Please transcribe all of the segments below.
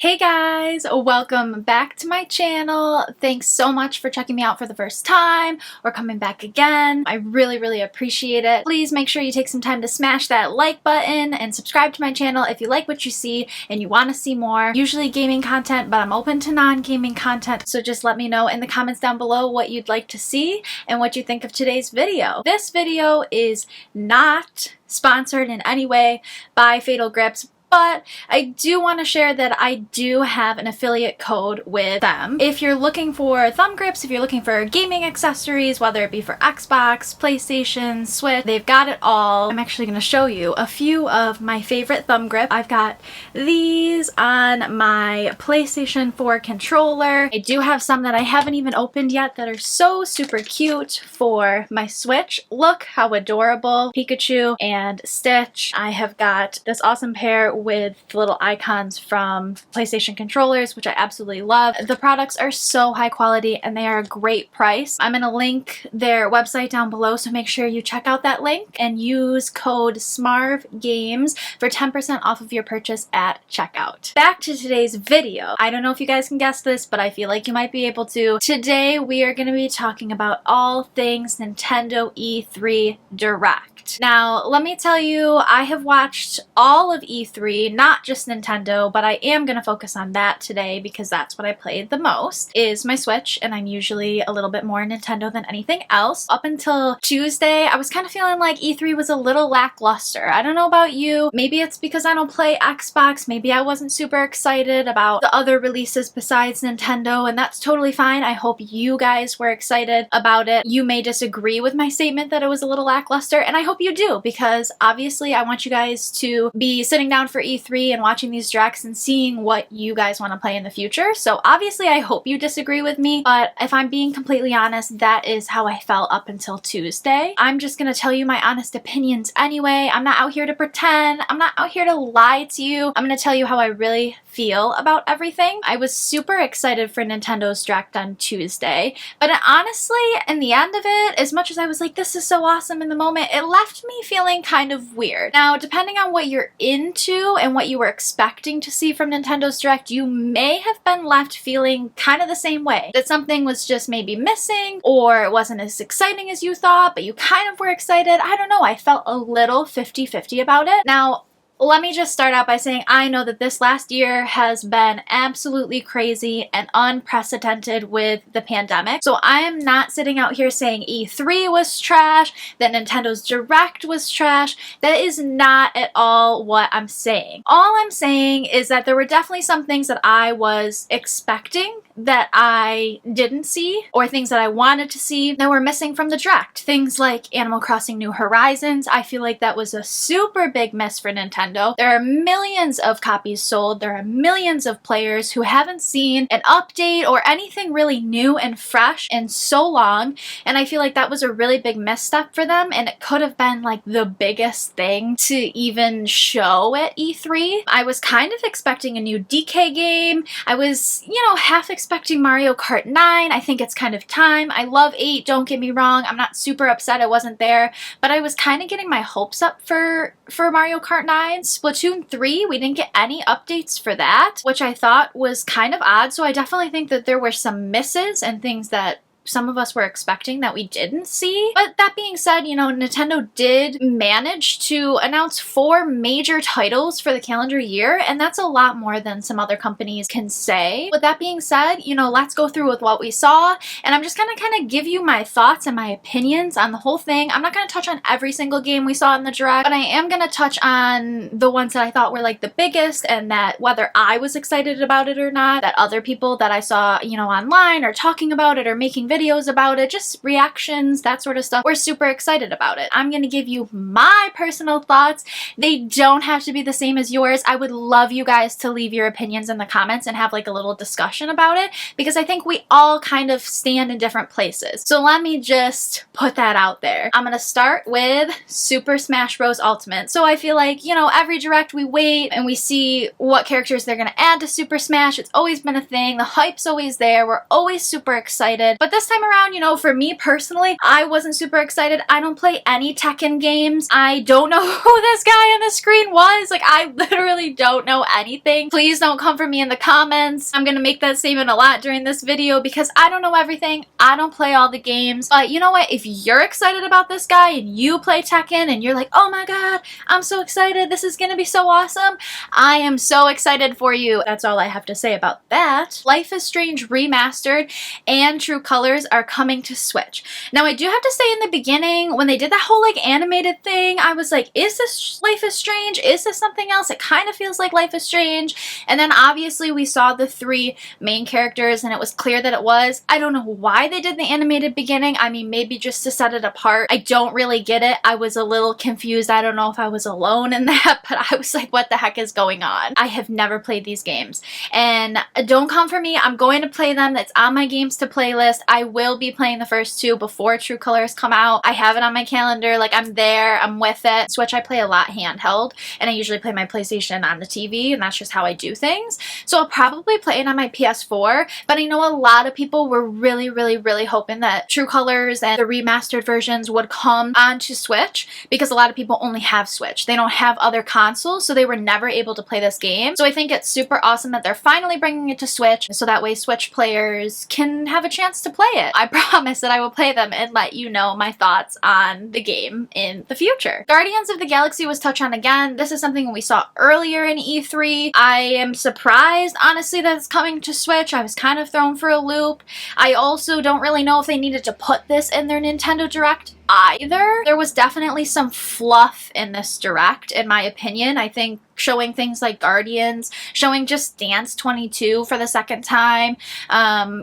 Hey guys, welcome back to my channel. Thanks so much for checking me out for the first time or coming back again. I really appreciate it. Please make sure you take some time to smash that like button and subscribe to my channel if you like what you see and you want to see more. Usually gaming content, but I'm open to non-gaming content, so just let me know in the comments down below what you'd like to see and what you think of today's video. This video is not sponsored in any way by Fatal Grips, but I do want to share that I do have an affiliate code with them. If you're looking for thumb grips, if you're looking for gaming accessories, whether it be for Xbox, PlayStation, Switch, they've got it all. I'm actually going to show you a few of my favorite thumb grips. I've got these on my PlayStation 4 controller. I do have some that I haven't even opened yet that are so super cute for my Switch. Look how adorable Pikachu and Stitch. I have got this awesome pair with the little icons from PlayStation controllers, which I absolutely love. The products are so high quality and they are a great price. I'm going to link their website down below, so make sure you check out that link and use code SMARVGAMES for 10% off of your purchase at checkout. Back to today's video. I don't know if you guys can guess this, but I feel like you might be able to. Today we are going to be talking about all things Nintendo E3 Direct. Now, let me tell you, I have watched all of E3, not just Nintendo, but I am going to focus on that today because that's what I played the most, is my Switch, and I'm usually a little bit more Nintendo than anything else. Up until Tuesday, I was kind of feeling like E3 was a little lackluster. I don't know about you. Maybe it's because I don't play Xbox. Maybe I wasn't super excited about the other releases besides Nintendo, and that's totally fine. I hope you guys were excited about it. You may disagree with my statement that it was a little lackluster, and I hope you do, because obviously I want you guys to be sitting down for E3 and watching these directs and seeing what you guys want to play in the future. So obviously I hope you disagree with me, but if I'm being completely honest, that is how I felt up until Tuesday. I'm just gonna tell you my honest opinions anyway. I'm not out here to pretend. I'm not out here to lie to you. I'm gonna tell you how I really feel about everything. I was super excited for Nintendo's Direct on Tuesday, but honestly, in the end of it, as much as I was like, this is so awesome in the moment, it left me feeling kind of weird. Now, depending on what you're into and what you were expecting to see from Nintendo's Direct, you may have been left feeling kind of the same way. That something was just maybe missing, or it wasn't as exciting as you thought, but you kind of were excited. I don't know, I felt a little 50-50 about it. Now, let me just start out by saying I know that this last year has been absolutely crazy and unprecedented with the pandemic. So I am not sitting out here saying E3 was trash, that Nintendo's Direct was trash. That is not at all what I'm saying. All I'm saying is that there were definitely some things that I was expecting that I didn't see, or things that I wanted to see that were missing from the Direct. Things like Animal Crossing New Horizons. I feel like that was a super big miss for Nintendo. There are millions of copies sold. There are millions of players who haven't seen an update or anything really new and fresh in so long, and I feel like that was a really big misstep for them, and it could have been like the biggest thing to even show at E3. I was kind of expecting a new DK game. I was, half expecting Mario Kart 9. I think it's kind of time. I love 8, don't get me wrong. I'm not super upset it wasn't there, but I was kind of getting my hopes up for Mario Kart 9. Splatoon 3, we didn't get any updates for that, which I thought was kind of odd, so I definitely think that there were some misses and things that some of us were expecting that we didn't see. But that being said, Nintendo did manage to announce 4 major titles for the calendar year, and that's a lot more than some other companies can say. With that being said, let's go through with what we saw, and I'm just gonna kind of give you my thoughts and my opinions on the whole thing. I'm not gonna touch on every single game we saw in the Direct, but I am gonna touch on the ones that I thought were like the biggest, and that whether I was excited about it or not, that other people that I saw, online or talking about it or making videos about it, just reactions, that sort of stuff, we're super excited about it. I'm gonna give you my personal thoughts. They don't have to be the same as yours. I would love you guys to leave your opinions in the comments and have like a little discussion about it, because I think we all kind of stand in different places. So let me just put that out there. I'm gonna start with Super Smash Bros. Ultimate. So I feel like, every Direct we wait and we see what characters they're gonna add to Super Smash. It's always been a thing. The hype's always there. We're always super excited. But this this time around, you know, for me personally, I wasn't super excited. I don't play any Tekken games. I don't know who this guy on the screen was. Like, I literally don't know anything. Please don't come for me in the comments. I'm gonna make that statement a lot during this video because I don't know everything. I don't play all the games. But you know what? If you're excited about this guy and you play Tekken and you're like, oh my god, I'm so excited. This is gonna be so awesome. I am so excited for you. That's all I have to say about that. Life is Strange Remastered and True Colors are coming to Switch. Now, I do have to say in the beginning, when they did that whole like animated thing, I was like, is this Life is Strange? Is this something else? It kind of feels like Life is Strange. And then obviously we saw the 3 main characters and it was clear that it was. I don't know why they did the animated beginning. I mean, maybe just to set it apart. I don't really get it. I was a little confused. I don't know if I was alone in that, but I was like, what the heck is going on? I have never played these games. And don't come for me. I'm going to play them. That's on my games to play list. I will be playing the first 2 before True Colors come out. I have it on my calendar. Like, I'm there. I'm with it. Switch, I play a lot handheld, and I usually play my PlayStation on the TV, and that's just how I do things. So I'll probably play it on my PS4, but I know a lot of people were really hoping that True Colors and the remastered versions would come onto Switch because a lot of people only have Switch. They don't have other consoles, so they were never able to play this game. So I think it's super awesome that they're finally bringing it to Switch, so that way Switch players can have a chance to play it. I promise that I will play them and let you know my thoughts on the game in the future. Guardians of the Galaxy was touched on again. This is something we saw earlier in E3. I am surprised, honestly, that it's coming to Switch. I was kind of thrown for a loop. I also don't really know if they needed to put this in their Nintendo Direct either. There was definitely some fluff in this Direct, in my opinion. I think showing things like Guardians, showing just Dance 22 for the second time,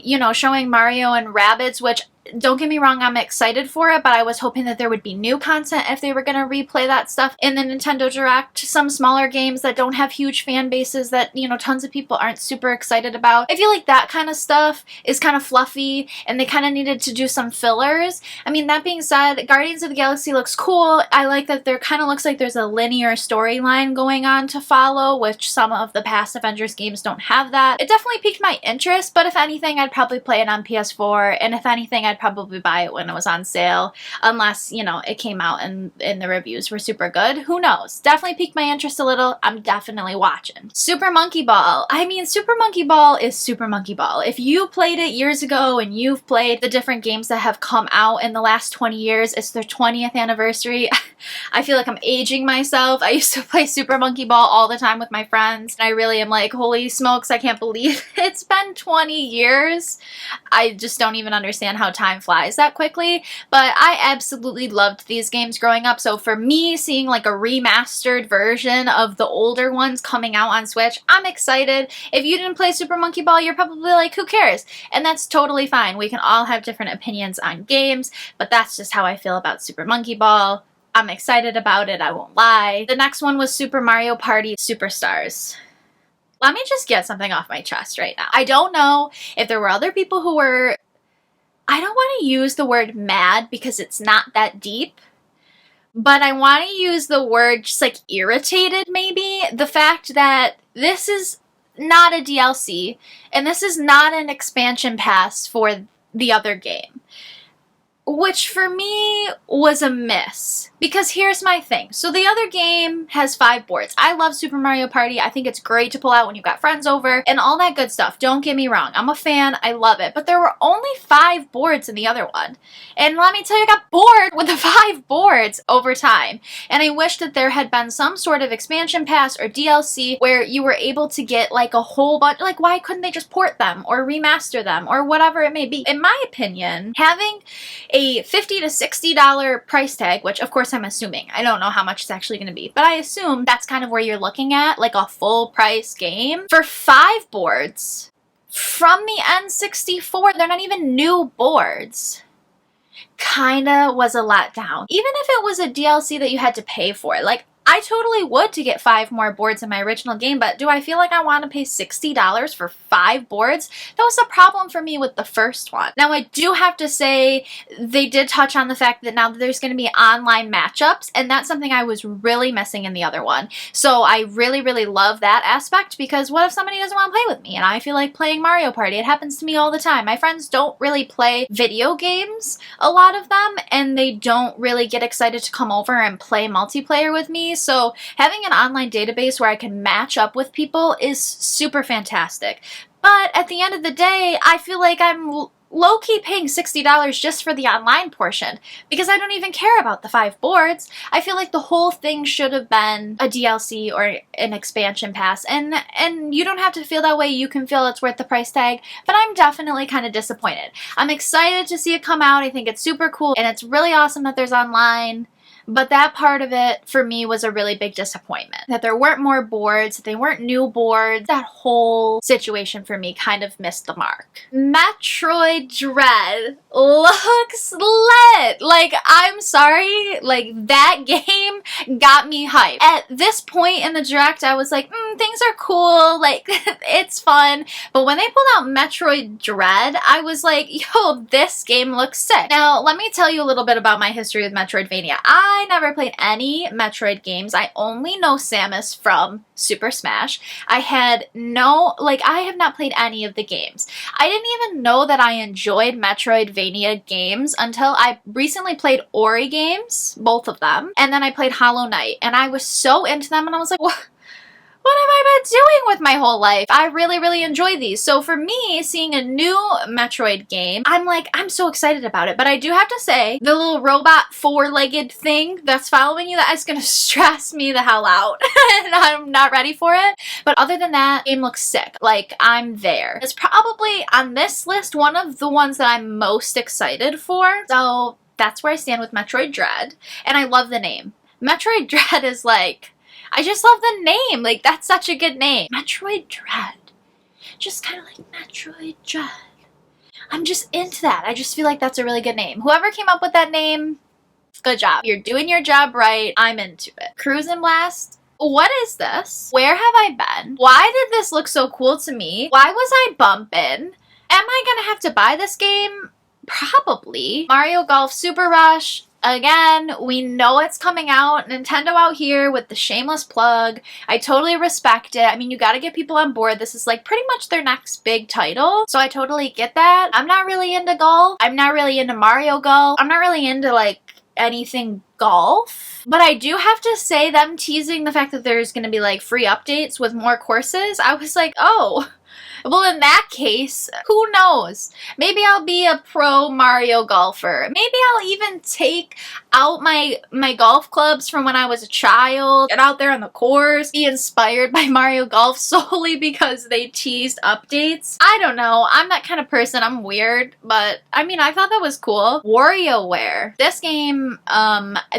you know, showing Mario and Rabbids, which, don't get me wrong, I'm excited for it, but I was hoping that there would be new content if they were going to replay that stuff in the Nintendo Direct. Some smaller games that don't have huge fan bases that, you know, tons of people aren't super excited about. I feel like that kind of stuff is kind of fluffy, and they kind of needed to do some fillers. I mean, that being said, Guardians of the Galaxy looks cool. I like that there kind of looks like there's a linear storyline going on to follow, which some of the past Avengers games don't have that. It definitely piqued my interest, but if anything, I'd probably play it on PS4, and if anything, I'd probably buy it when it was on sale, unless, you know, it came out and the reviews were super good. Who knows? Definitely piqued my interest a little. I'm definitely watching. Super Monkey Ball. I mean, Super Monkey Ball is Super Monkey Ball. If you played it years ago and you've played the different games that have come out in the last 20 years, it's their 20th anniversary. I feel like I'm aging myself. I used to play Super Monkey Ball all the time with my friends, and I really am like, holy smokes, I can't believe it's been 20 years. I just don't even understand how time flies that quickly, but I absolutely loved these games growing up. So for me, seeing like a remastered version of the older ones coming out on Switch, I'm excited. If you didn't play Super Monkey Ball, you're probably like, who cares? And that's totally fine. We can all have different opinions on games, but that's just how I feel about Super Monkey Ball. I'm excited about it, I won't lie. The next one was Super Mario Party Superstars. Let me just get something off my chest right now. I don't know if there were other people who were, I don't want to use the word mad because it's not that deep, but I want to use the word just like irritated maybe. The fact that this is not a DLC and this is not an expansion pass for the other game, which for me was a miss. Because here's my thing. So the other game has 5 boards. I love Super Mario Party. I think it's great to pull out when you've got friends over and all that good stuff. Don't get me wrong. I'm a fan. I love it. But there were only 5 boards in the other one. And let me tell you, I got bored with the 5 boards over time. And I wish that there had been some sort of expansion pass or DLC where you were able to get like a whole bunch. Like, why couldn't they just port them or remaster them or whatever it may be? In my opinion, having a $50 to $60 price tag, which of course I'm assuming, I don't know how much it's actually going to be, but I assume that's kind of where you're looking at, like a full price game. For 5 boards from the N64, they're not even new boards. Kinda was a letdown. Even if it was a DLC that you had to pay for, like, I totally would to get 5 more boards in my original game, but do I feel like I want to pay $60 for 5 boards? That was a problem for me with the first one. Now, I do have to say they did touch on the fact that now there's going to be online matchups, and that's something I was really missing in the other one. So I really, really love that aspect, because what if somebody doesn't want to play with me and I feel like playing Mario Party? It happens to me all the time. My friends don't really play video games, a lot of them, and they don't really get excited to come over and play multiplayer with me. So having an online database where I can match up with people is super fantastic. But at the end of the day, I feel like I'm low-key paying $60 just for the online portion, because I don't even care about the 5 boards. I feel like the whole thing should have been a DLC or an expansion pass, and you don't have to feel that way. You can feel it's worth the price tag, but I'm definitely kind of disappointed. I'm excited to see it come out. I think it's super cool, and it's really awesome that there's online. But that part of it, for me, was a really big disappointment. That there weren't more boards, that they weren't new boards. That whole situation for me kind of missed the mark. Metroid Dread looks lit! Like, I'm sorry, like, that game got me hyped. At this point in the Direct, I was like, things are cool, like, it's fun. But when they pulled out Metroid Dread, I was like, yo, this game looks sick. Now, let me tell you a little bit about my history with Metroidvania. I never played any Metroid games. I only know Samus from Super Smash. I have not played any of the games. I didn't even know that I enjoyed Metroidvania games until I recently played Ori games, both of them, and then I played Hollow Knight, and I was so into them, and I was like, what have I been doing with my whole life? I really, really enjoy these. So for me, seeing a new Metroid game, I'm so excited about it. But I do have to say, the little robot 4-legged thing that's following you, that is going to stress me the hell out. And I'm not ready for it. But other than that, the game looks sick. Like, I'm there. It's probably, on this list, one of the ones that I'm most excited for. So that's where I stand with Metroid Dread. And I love the name. Metroid Dread is like, I just love the name. Like, that's such a good name. Metroid Dread. Just kind of like Metroid Dread. I'm just into that. I just feel like that's a really good name. Whoever came up with that name, good job. You're doing your job right. I'm into it. Cruisin' Blast. What is this? Where have I been? Why did this look so cool to me? Why was I bumping? Am I gonna have to buy this game? Probably. Mario Golf Super Rush. Again, we know it's coming out. Nintendo out here with the shameless plug. I totally respect it. I mean, you gotta get people on board. This is like pretty much their next big title. So I totally get that. I'm not really into golf. I'm not really into Mario Golf. I'm not really into like anything golf. But I do have to say, them teasing the fact that there's gonna be like free updates with more courses, I was like, oh. Well, in that case, who knows? Maybe I'll be a pro Mario golfer. Maybe I'll even take out my golf clubs from when I was a child, get out there on the course, be inspired by Mario Golf solely because they teased updates. I don't know. I'm that kind of person. I'm weird, but I mean, I thought that was cool. Warioware. This game,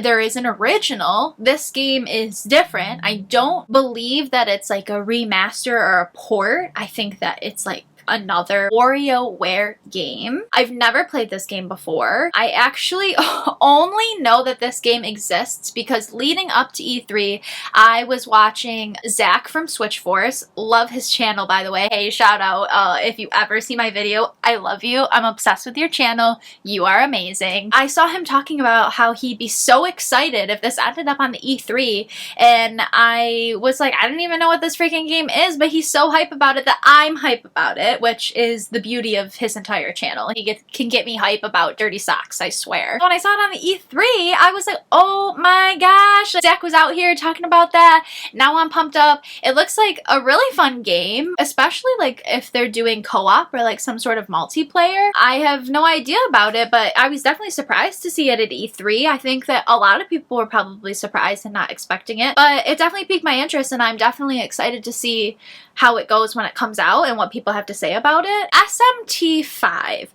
there is an original. This game is different. I don't believe that it's like a remaster or a port. I think that it's like another Warioware game. I've never played this game before. I actually only know that this game exists because leading up to E3, I was watching Zach from Switch Force. Love his channel, by the way. Hey, shout out. If you ever see my video, I love you. I'm obsessed with your channel. You are amazing. I saw him talking about how he'd be so excited if this ended up on the E3, and I was like, I don't even know what this freaking game is, but he's so hype about it that I'm hype about it, which is the beauty of his entire channel. He can get me hype about dirty socks, I swear. When I saw it on the E3, I was like, oh my gosh, Zach was out here talking about that. Now I'm pumped up. It looks like a really fun game, especially like if they're doing co-op or like some sort of multiplayer. I have no idea about it, but I was definitely surprised to see it at E3. I think that a lot of people were probably surprised and not expecting it, but it definitely piqued my interest, and I'm definitely excited to see how it goes when it comes out and what people have to say say about it. SMT5.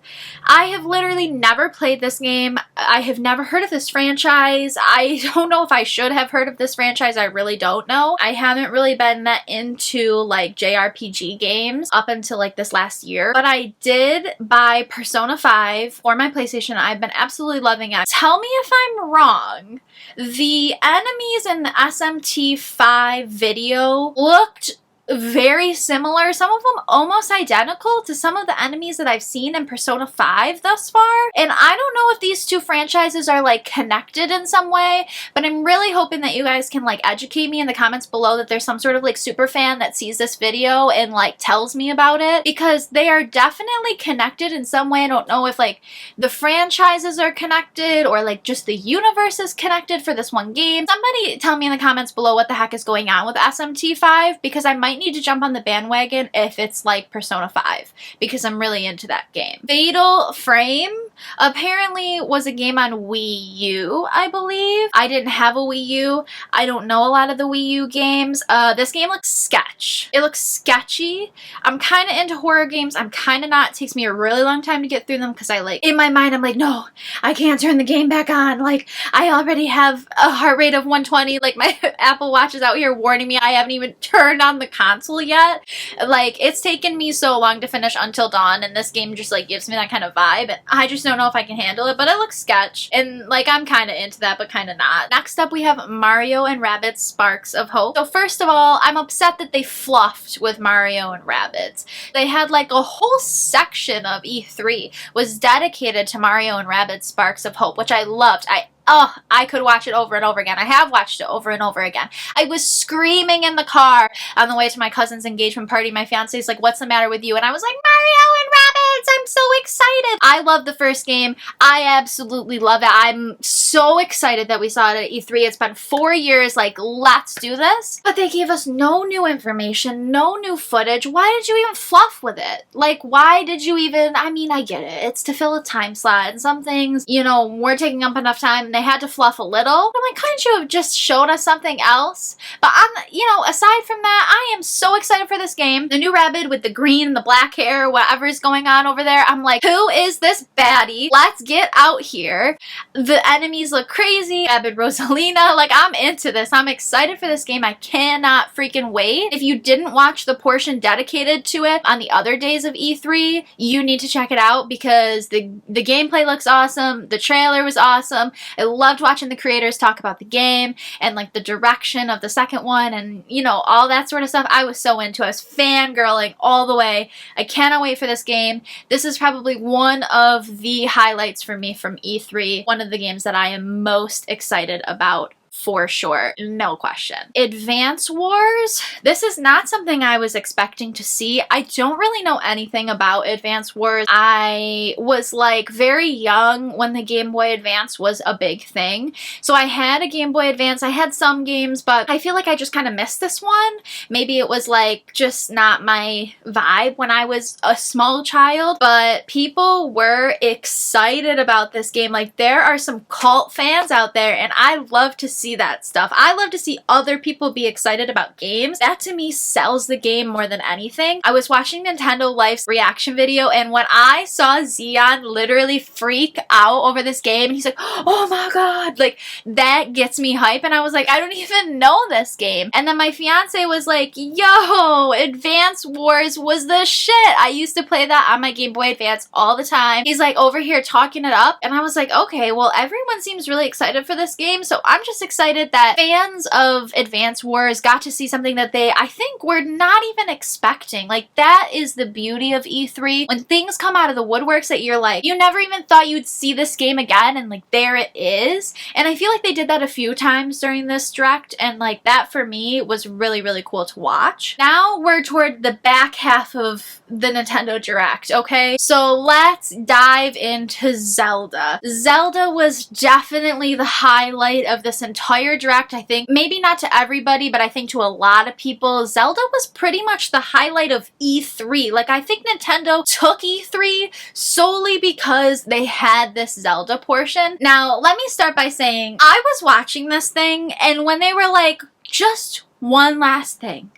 I have literally never played this game. I have never heard of this franchise. I don't know if I should have heard of this franchise. I really don't know. I haven't really been that into like JRPG games up until like this last year, but I did buy Persona 5 for my PlayStation. I've been absolutely loving it. Tell me if I'm wrong. The enemies in the SMT5 video looked very similar, some of them almost identical to some of the enemies that I've seen in Persona 5 thus far. And I don't know if these two franchises are like connected in some way, but I'm really hoping that you guys can like educate me in the comments below, that there's some sort of like super fan that sees this video and like tells me about it, because they are definitely connected in some way. I don't know if like the franchises are connected or like just the universe is connected for this one game. Somebody tell me in the comments below what the heck is going on with SMT5, because I might need to jump on the bandwagon if it's like Persona 5, because I'm really into that game. Fatal Frame apparently was a game on Wii U, I believe. I didn't have a Wii U. I don't know a lot of the Wii U games. This game looks sketch. It looks sketchy. I'm kind of into horror games. I'm kind of not. It takes me a really long time to get through them because I like, in my mind, I'm like, no, I can't turn the game back on. Like, I already have a heart rate of 120. Like, my Apple Watch is out here warning me I haven't even turned on the console yet. Like, it's taken me so long to finish Until Dawn, and this game just like gives me that kind of vibe, and I just don't know if I can handle it, but it looks sketch, and like I'm kind of into that but kind of not. Next up we have Mario and Rabbids Sparks of Hope. So first of all, I'm upset that they fluffed with Mario and Rabbids. They had like a whole section of E3 was dedicated to Mario and Rabbids Sparks of Hope, which I loved. I could watch it over and over again. I have watched it over and over again. I was screaming in the car on the way to my cousin's engagement party. My fiance's like, what's the matter with you? And I was like, Mario and Rabbids! I'm so excited! I love the first game. I absolutely love it. I'm so excited that we saw it at E3. It's been 4 years, like, let's do this. But they gave us no new information, no new footage. Why did you even fluff with it? Like, why did you even, I mean, I get it. It's to fill a time slot, and some things, you know, we're taking up enough time. They had to fluff a little. I'm like, couldn't you have just showed us something else? But you know, aside from that, I am so excited for this game. The new Rabbid with the green and the black hair, whatever is going on over there, I'm like, who is this baddie? Let's get out here. The enemies look crazy. Rabbid Rosalina, like, I'm into this. I'm excited for this game. I cannot freaking wait. If you didn't watch the portion dedicated to it on the other days of E3, you need to check it out, because the gameplay looks awesome. The trailer was awesome. I loved watching the creators talk about the game and like the direction of the second one and, you know, all that sort of stuff. I was so into it. I was fangirling all the way. I cannot wait for this game. This is probably one of the highlights for me from E3. One of the games that I am most excited about, for sure, no question. Advance Wars. This is not something I was expecting to see. I don't really know anything about Advance Wars. I was like very young when the Game Boy Advance was a big thing. So I had a Game Boy Advance. I had some games, but I feel like I just kind of missed this one. Maybe it was like just not my vibe when I was a small child, but people were excited about this game. Like, there are some cult fans out there, and I love to see that stuff. I love to see other people be excited about games. That to me sells the game more than anything. I was watching Nintendo Life's reaction video, and when I saw Xeon literally freak out over this game, and he's like, oh my god, like, that gets me hype, and I was like, I don't even know this game. And then my fiance was like, yo, Advance Wars was the shit. I used to play that on my Game Boy Advance all the time. He's like over here talking it up, and I was like, okay, well, everyone seems really excited for this game, so I'm just excited that fans of Advance Wars got to see something that they, I think, were not even expecting. Like, that is the beauty of E3. When things come out of the woodworks that you're like, you never even thought you'd see this game again, and like, there it is. And I feel like they did that a few times during this direct, and like, that for me was really, really cool to watch. Now we're toward the back half of the Nintendo Direct, okay? So let's dive into Zelda. Zelda was definitely the highlight of this entire direct. I think maybe not to everybody, but I think to a lot of people, Zelda was pretty much the highlight of E3. Like, I think Nintendo took E3 solely because they had this Zelda portion. Now, let me start by saying, I was watching this thing, and when they were like, just one last thing,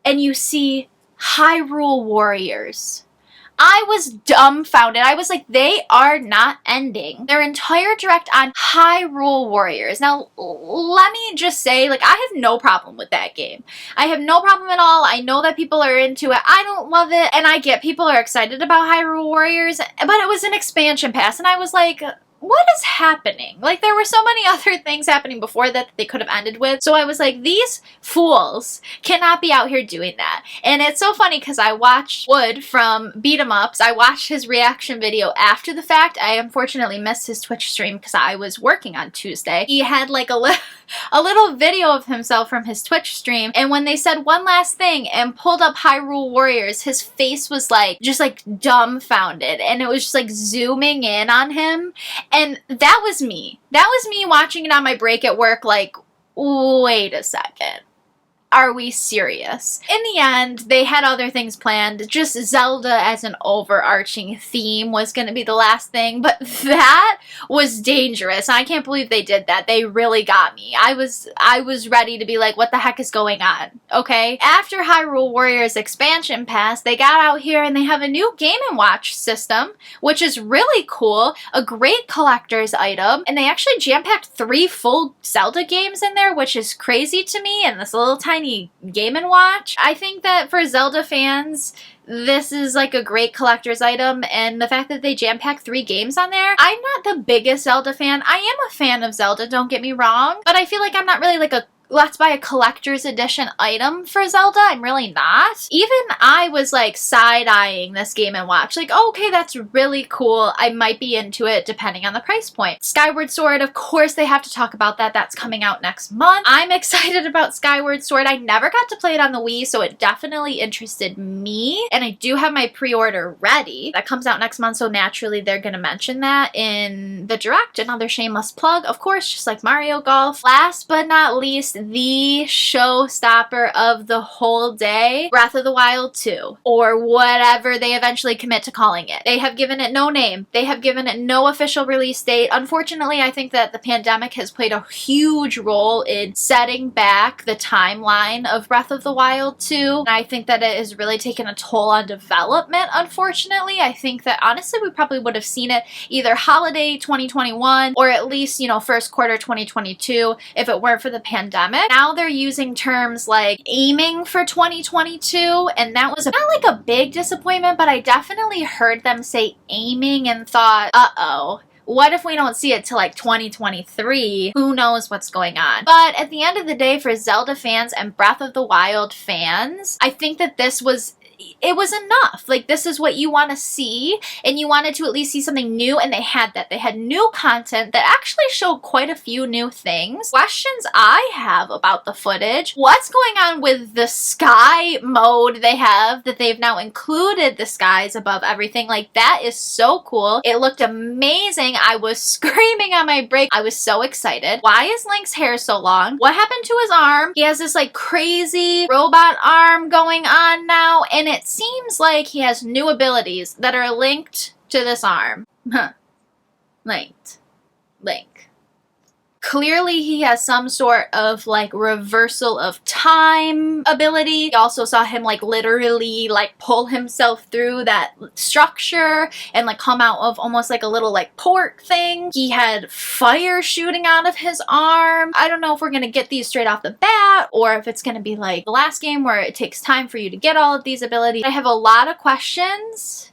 and you see Hyrule Warriors. I was dumbfounded. I was like, they are not ending their entire direct on Hyrule Warriors. Now, let me just say, like, I have no problem with that game. I have no problem at all. I know that people are into it. I don't love it, and I get people are excited about Hyrule Warriors, but it was an expansion pass, and I was like, what is happening? Like, there were so many other things happening before that they could have ended with. So I was like, these fools cannot be out here doing that. And it's so funny because I watched Wood from Beat 'em Ups. I watched his reaction video after the fact. I unfortunately missed his Twitch stream because I was working on Tuesday. He had like a little video of himself from his Twitch stream. And when they said one last thing and pulled up Hyrule Warriors, his face was like, just like dumbfounded. And it was just like zooming in on him. And that was me. That was me watching it on my break at work like, wait a second. Are we serious? In the end, they had other things planned. Just Zelda as an overarching theme was going to be the last thing, but that was dangerous. I can't believe they did that. They really got me. I was ready to be like, what the heck is going on? Okay? After Hyrule Warriors expansion pass, they got out here and they have a new Game & Watch system, which is really cool. A great collector's item. And they actually jam-packed 3 full Zelda games in there, which is crazy to me, and this little tiny Game & Watch. I think that for Zelda fans, this is like a great collector's item, and the fact that they jam-pack 3 games on there. I'm not the biggest Zelda fan. I am a fan of Zelda, don't get me wrong, but I feel like I'm not really like a let's buy a collector's edition item for Zelda. I'm really not. Even I was like side-eyeing this Game & Watch. Like, oh, okay, that's really cool. I might be into it depending on the price point. Skyward Sword, of course they have to talk about that. That's coming out next month. I'm excited about Skyward Sword. I never got to play it on the Wii, so it definitely interested me. And I do have my pre-order ready. That comes out next month, so naturally they're gonna mention that in the Direct. Another shameless plug, of course, just like Mario Golf. Last but not least, the showstopper of the whole day, Breath of the Wild 2, or whatever they eventually commit to calling it. They have given it no name. They have given it no official release date. Unfortunately, I think that the pandemic has played a huge role in setting back the timeline of Breath of the Wild 2. And I think that it has really taken a toll on development, unfortunately. I think that honestly we probably would have seen it either holiday 2021 or at least, you know, first quarter 2022 if it weren't for the pandemic. Now they're using terms like aiming for 2022, and that was not like a big disappointment, but I definitely heard them say aiming and thought, uh-oh. What if we don't see it till like 2023? Who knows what's going on? But at the end of the day, for Zelda fans and Breath of the Wild fans, I think that it was enough. Like, this is what you want to see, and you wanted to at least see something new, and they had that. They had new content that actually showed quite a few new things. Questions I have about the footage: what's going on with the sky mode they have, that they've now included the skies above everything? Like, that is so cool. It looked amazing. I was screaming on my break. I was so excited. Why is Link's hair so long? What happened to his arm? He has this like crazy robot arm going on now, and it seems like he has new abilities that are linked to this arm. Linked. Clearly he has some sort of like reversal of time ability. We also saw him like literally like pull himself through that structure and like come out of almost like a little like port thing. He had fire shooting out of his arm. I don't know if we're gonna get these straight off the bat or if it's gonna be like the last game where it takes time for you to get all of these abilities. I have a lot of questions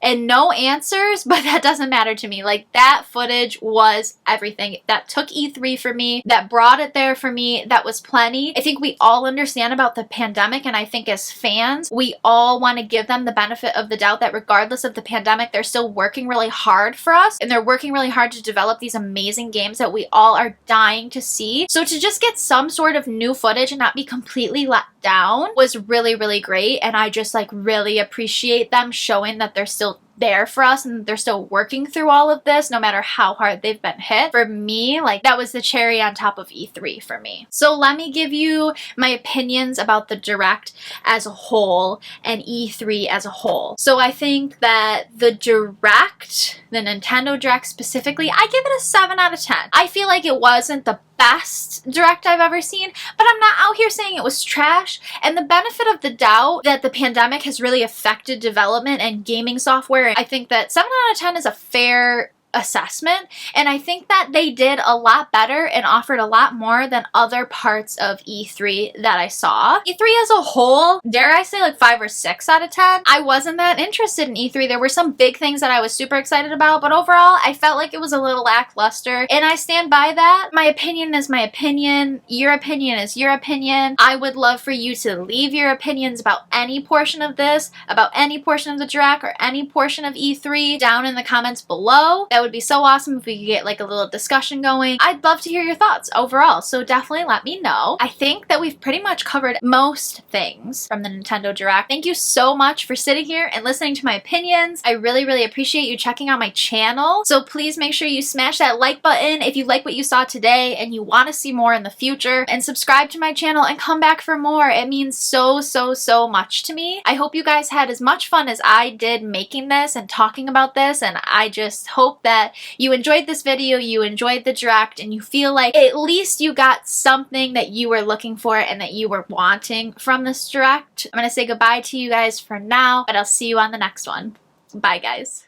and no answers, but that doesn't matter to me. Like, that footage was everything. That took E3 for me. That brought it there for me. That was plenty. I think we all understand about the pandemic, and I think as fans, we all want to give them the benefit of the doubt that regardless of the pandemic, they're still working really hard for us, and they're working really hard to develop these amazing games that we all are dying to see. So to just get some sort of new footage and not be completely let down was really, really great, and I just like really appreciate them showing that they're still there for us and they're still working through all of this no matter how hard they've been hit. For me, like, that was the cherry on top of E3 for me. So let me give you my opinions about the Direct as a whole and E3 as a whole. So I think that the Direct, the Nintendo Direct specifically, I give it a 7 out of 10. I feel like it wasn't the best Direct I've ever seen, but I'm not out here saying it was trash. And the benefit of the doubt that the pandemic has really affected development and gaming software, I think that 7 out of 10 is a fair assessment, and I think that they did a lot better and offered a lot more than other parts of E3 that I saw. E3 as a whole, dare I say like 5 or 6 out of 10. I wasn't that interested in E3. There were some big things that I was super excited about, but overall I felt like it was a little lackluster, and I stand by that. My opinion is my opinion. Your opinion is your opinion. I would love for you to leave your opinions about any portion of this, about any portion of the Direct, or any portion of E3 down in the comments below. That would be so awesome if we could get like a little discussion going. I'd love to hear your thoughts overall, so definitely let me know. I think that we've pretty much covered most things from the Nintendo Direct. Thank you so much for sitting here and listening to my opinions. I really appreciate you checking out my channel, so please make sure you smash that like button if you like what you saw today and you want to see more in the future, and subscribe to my channel and come back for more. It means so much to me. I hope you guys had as much fun as I did making this and talking about this, and I just hope that you enjoyed this video, you enjoyed the Direct, and you feel like at least you got something that you were looking for and that you were wanting from this Direct. I'm gonna say goodbye to you guys for now, but I'll see you on the next one. Bye, guys.